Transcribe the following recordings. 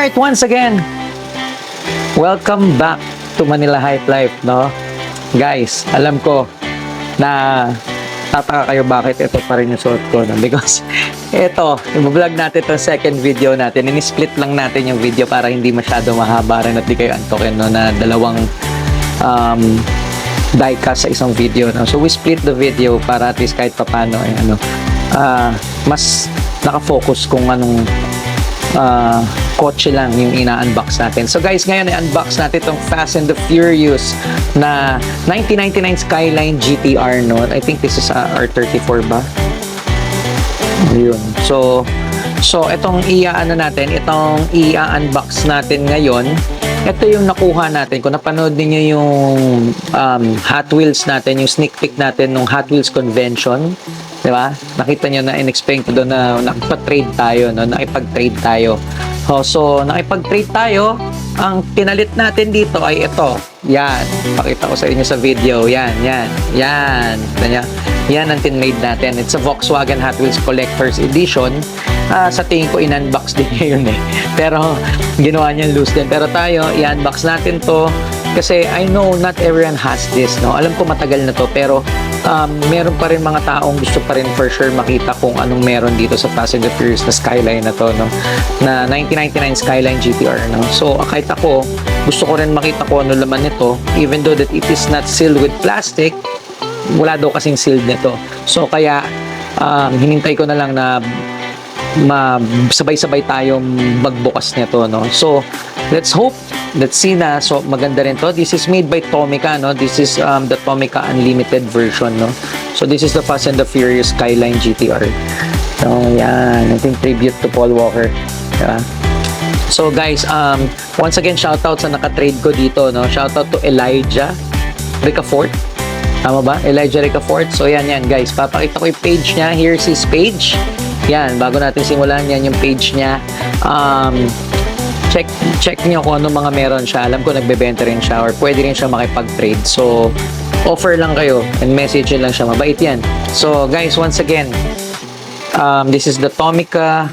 Alright, once again, welcome back to Manila Hype Life, no? Guys, alam ko na tataka kayo bakit ito pa rin yung suot ko, no? Because ito, i-vlog natin itong second video natin. Ini-split lang natin yung video para hindi masyado mahaba rin at di kayo antokin, no? Na dalawang diecast sa isang video, no? So we split the video para at least kahit papano ay mas nakafocus kung anong kotse lang yung ina-unbox natin. So guys, ngayon i-unbox natin itong Fast and the Furious na 1999 Skyline GTR, no? I think this is R34 ba? Ayun. So itong itong i-unbox natin ngayon, ito yung nakuha natin. Kung napanood niyo yung Hot Wheels natin, yung sneak peek natin nung Hot Wheels Convention, di ba? Nakita niyo na in-explain ko doon na nakipag-trade tayo, no? Nakipag-trade tayo. So, nakipag-trade tayo. Ang pinalit natin dito ay ito. Yan. Pakita ko sa inyo sa video. Yan. Yan ang tinrade natin. It's a Volkswagen Hot Wheels Collector's Edition. Sa tingin ko, in-unbox din niya yun eh. Pero, ginawa niya loose din. Pero tayo, i-unbox natin to. Kasi I know not everyone has this, no? Alam ko matagal na to. Pero, meron pa rin mga taong gusto pa rin for sure makita kung anong meron dito sa Fast and the Furious na Skyline na to, no? Na 1999 Skyline GTR, no? So, kahit ako, gusto ko rin makita kung ano laman nito. Even though that it is not sealed with plastic, wala daw kasing sealed nito. So, kaya, hinintay ko na lang na sabay-sabay tayong magbukas nito, no? So, let's see na. So, maganda rin to. This is made by Tomica, no? This is the Tomica Unlimited version, no? So, this is the Fast and the Furious Skyline GTR. So, yan. I think tribute to Paul Walker. Yeah. So, guys, once again, shoutout sa nakatrade ko dito, no? Shoutout to Elijah Ricafort. Tama ba? Elijah Ricafort. So, yan, guys. Papakita ko yung page niya. Here's his page. Yan, bago natin simulan, yan yung page niya. Check niyo kung ano mga meron siya. Alam ko nagbebenta rin siya or pwede rin siya makipag-trade. So, offer lang kayo and message lang siya. Mabait yan. So, guys, once again, this is the Tomica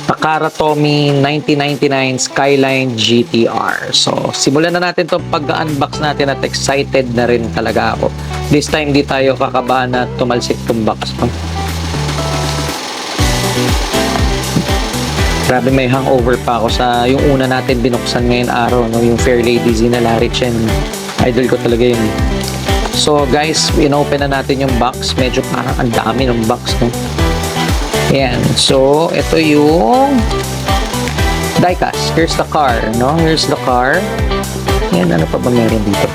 Takara Tomy 1999 Skyline GTR. So, simulan na natin itong pag-unbox natin at excited na rin talaga ako. This time, di tayo kakabahan na tumalsik itong box. Grabe, may hangover pa ako sa yung una natin binuksan ngayon araw, no? Yung Fairlady Zina Larichen. Idol ko talaga yun. So guys, in-open na natin yung box. Medyo parang ang dami ng box, no? Ayan. So, ito yung diecast. Here's the car, no? Here's the car. Ayan, ano pa ba meron dito?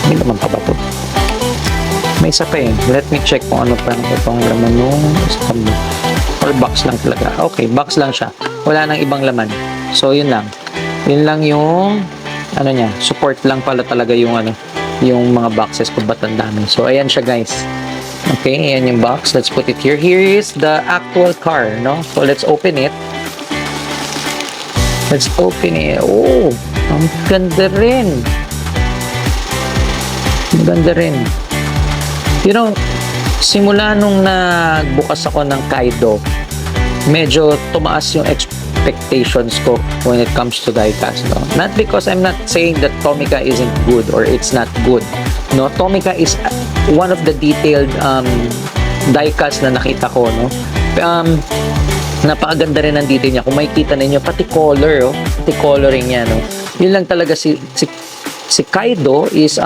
May naman pa ba ito? May isa pa eh. Let me check kung ano pa itong laman nung or box lang talaga. Okay, box lang siya. Wala nang ibang laman. So, yun lang. Yun lang yung ano niya. Support lang pala talaga yung yung mga boxes kung ba't ang dami. So, ayan siya, guys. Okay, ayan yung box. Let's put it here. Here is the actual car, no? So, let's open it. Let's open it. Oh, ang ganda rin. Ang ganda rin. You know, simula nung nagbukas ako ng Kaido, medyo tumaas yung expectations ko when it comes to diecast, no? Not because I'm not saying that Tomica isn't good or it's not good. No, Tomica is one of the detailed diecast na nakita ko, no? Napakaganda rin ang detail niya. Kung makikita ninyo, pati color, pati coloring niya, no? Yun lang talaga si Kaido is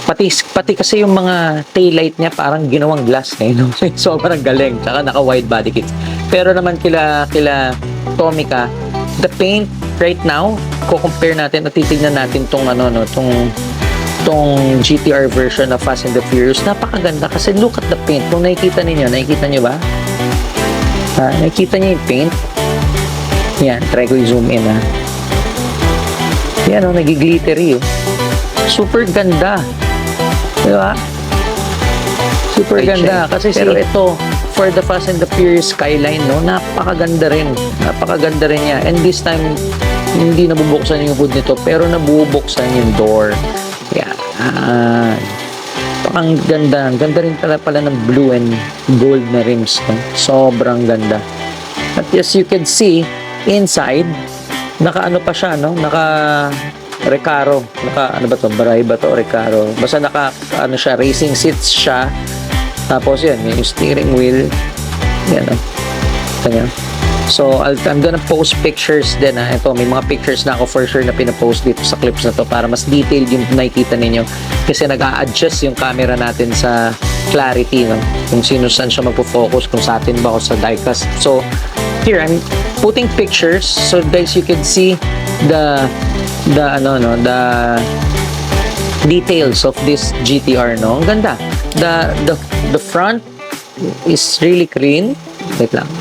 pati kasi yung mga taillight niya parang ginawang glass eh, no? So parang galing, tsaka naka wide body kits. Pero naman kila Tomica, the paint right now, ko-compare natin at titignan natin tong tong GTR version of Fast and the Furious. Napakaganda kasi look at the paint. Kung nakikita niyo ba? Nakikita niyo yung paint? Yan, try ko i-zoom in ha. Yan nagi-glittery super ganda. Diba? Super ganda. Kasi pero ito, for the Fast and the Furious Skyline, no? Napakaganda rin. Napakaganda rin niya. And this time, hindi nabubuksan yung hood nito, pero nabubuksan yung door. Yan. Ang ganda. Ganda rin pala ng blue and gold na rims. No? Sobrang ganda. But as you can see, inside, naka-ano pa siya, no? Recaro. Ano ba to? Baray ba to? Recaro. Basta ano siya, racing seats siya. Tapos yan, yung steering wheel. Yan, no? Ito niya. So, I'm gonna post pictures din, ha. Ito, may mga pictures na ako for sure na pinapost dito sa clips na to para mas detailed yung nakikita ninyo. Kasi nag-a-adjust yung camera natin sa clarity, no? Kung saan siya magpo-focus, kung sa atin ba o sa diecast. So, here, I'm putting pictures so guys, you can see the details of this GTR, no? Ang ganda. The front is really clean. Wait lang.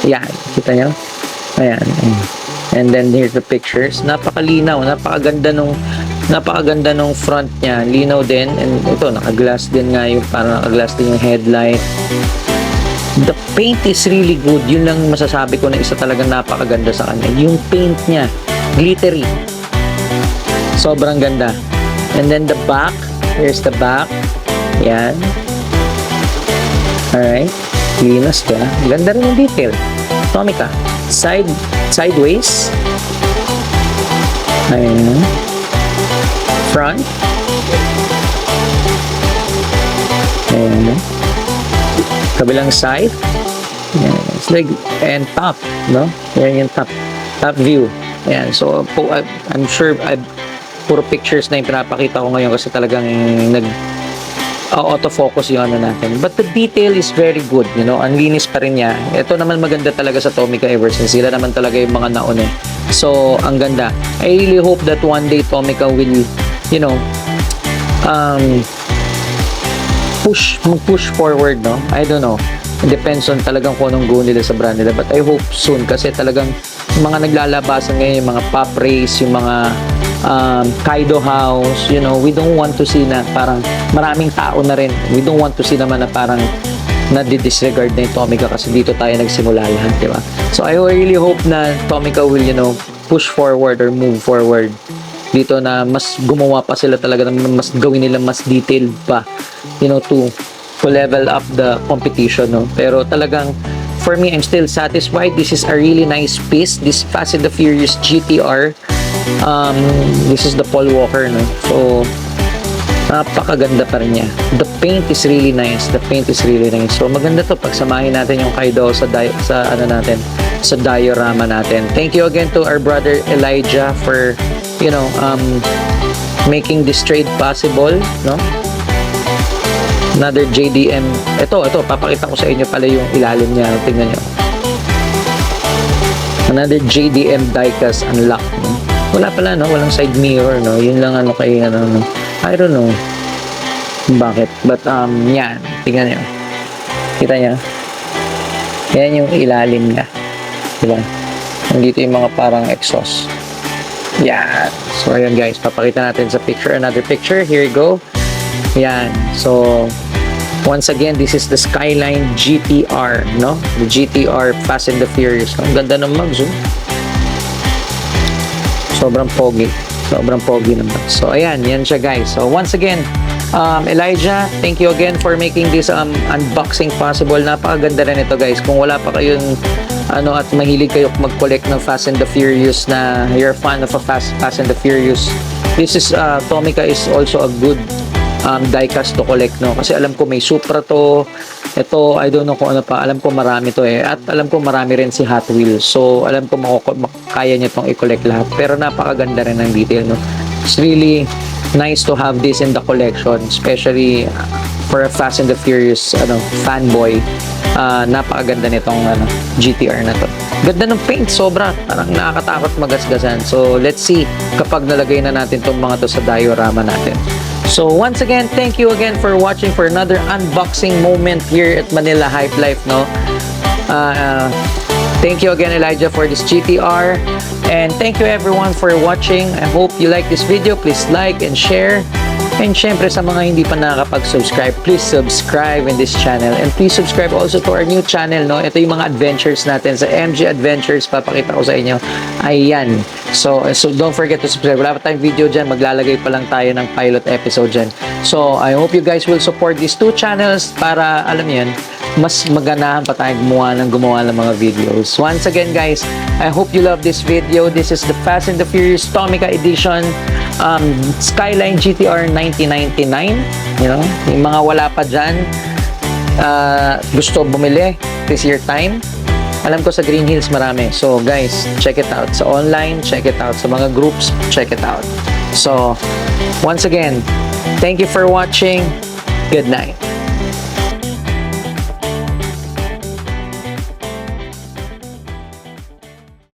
Yan, kita nyo? Ayan. And then here's the pictures. Napakalinaw, napakaganda nung front niya. Linaw din. And ito, naka-glass din nga yung, parang naka-glass din yung headlight. The paint is really good. Yun lang masasabi ko na isa talagang napakaganda sa kanya. Yung paint niya, glittery. Sobrang ganda. And then the back, here's the back. Yan. Alright. Linas ka. Ganda rin yung detail. Tomica. Sideways. Ayan. Front. Ayan. Kabilang side. Ayan. It's like, and top, no? Ayan yung top view. Ayan. So, I'm sure puro pictures na yung pinapakita ko ngayon kasi talagang autofocus yung ano natin. But the detail is very good, you know. Ang linis pa rin niya. Ito naman maganda talaga sa Tomica ever since. Sila naman talaga yung mga nauna. So, ang ganda. I really hope that one day Tomica will, you know, push forward, no? I don't know. It depends on talagang kung anong go nila sa brand nila. But I hope soon kasi talagang mga naglalabasan ngayon, yung mga pop race, yung mga Kaido House, you know, we don't want to see na parang maraming tao na rin. We don't want to see naman na parang na-disregard na yung Tomica kasi dito tayo nagsimula lahat, di ba? So I really hope na Tomica will, you know, push forward or move forward dito na mas gumawa pa sila talaga, mas gawin nila mas detailed pa, you know, to level up the competition, no? Pero talagang for me, I'm still satisfied. This is a really nice piece. This Fast and the Furious GTR. This is the Paul Walker, no? So, napakaganda pa rin niya. The paint is really nice. So, maganda to pagsamahin natin yung Kaido sa diorama natin. Thank you again to our brother Elijah for, you know, making this trade possible, no? Another JDM. Ito, papakita ko sa inyo pala yung ilalim niya. Tingnan nyo. Another JDM diecast unlock, no? Wala pala, no? Walang side mirror, no? Yun lang no? I don't know bakit. But, yan. Tingnan nyo. Kita nyo? Yan yung ilalim niya. Diba? Nandito yung mga parang exhaust. Yan. So, ayun guys. Papakita natin sa picture. Another picture. Here you go. Yan. So, once again, this is the Skyline GTR, no? The GTR Fast and the Furious. Ang ganda ng mags, oh. Sobrang pogi naman. So, ayan, yan siya guys. So, once again, Elijah, thank you again for making this unboxing possible. Napakaganda rin ito guys. Kung wala pa kayong at mahilig kayo mag-collect ng Fast and the Furious, na you're a fan of a Fast and the Furious, this is, Tomica is also a good diecast to collect, no? Kasi alam ko may Supra to. Ito, I don't know kung ano pa. Alam ko marami to eh. At alam ko marami rin si Hot Wheels. So, alam ko kaya niya itong i-collect lahat. Pero napakaganda rin ng detail, no? It's really nice to have this in the collection. Especially for a Fast and the Furious fanboy. Napakaganda nitong GTR na to. Ganda ng paint, sobra. Parang nakakatakot magasgasan. So, let's see kapag nalagay na natin itong mga to sa diorama natin. So, once again, thank you again for watching for another unboxing moment here at Manila Hype Life, no? Thank you again, Elijah, for this GTR. And thank you everyone for watching. I hope you like this video. Please like and share. And syempre sa mga hindi pa nakakapag-subscribe, please subscribe in this channel. And please subscribe also to our new channel, no? Ito yung mga adventures natin sa MG Adventures. Papakita ko sa inyo. Ayan. So don't forget to subscribe. Wala pa tayong video dyan. Maglalagay pa lang tayo ng pilot episode dyan. So, I hope you guys will support these two channels para, alam yan, mas maganahan pa tayo gumawa ng mga videos. Once again, guys, I hope you love this video. This is the Fast and the Furious Tomica Edition Skyline GTR 1999. You know, yung mga wala pa dyan, gusto bumili, this your time. Alam ko sa Green Hills marami. So guys, check it out. Sa online, check it out. Sa mga groups, check it out. So, once again, thank you for watching. Good night.